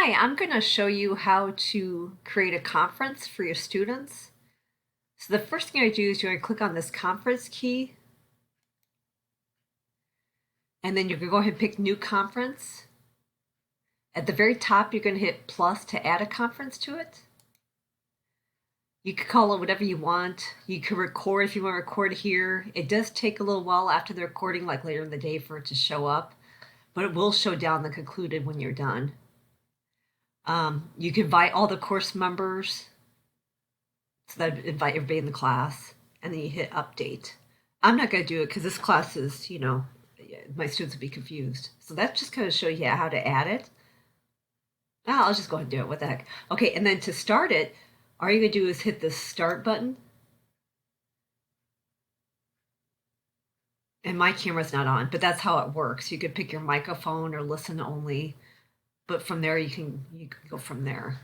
Hi, I'm going to show you how to create a conference for your students. So the first thing I do is you're going to click on this conference key, and then you're going to go ahead and pick new conference. At the very top, you're going to hit plus to add a conference to it. You can call it whatever you want. You can record if you want to record here. It does take a little while after the recording, like later in the day, for it to show up, but it will show down the concluded when you're done. You can invite all the course members. So that invite everybody in the class, and then you hit update. I'm not going to do it because this class is, my students will be confused. So that's just going to show you how to add it. I'll just go ahead and do it. What the heck? Okay, and then to start it, all you're going to do is hit the start button. And my camera's not on, but that's how it works. You could pick your microphone or listen only, but from there you can go from there.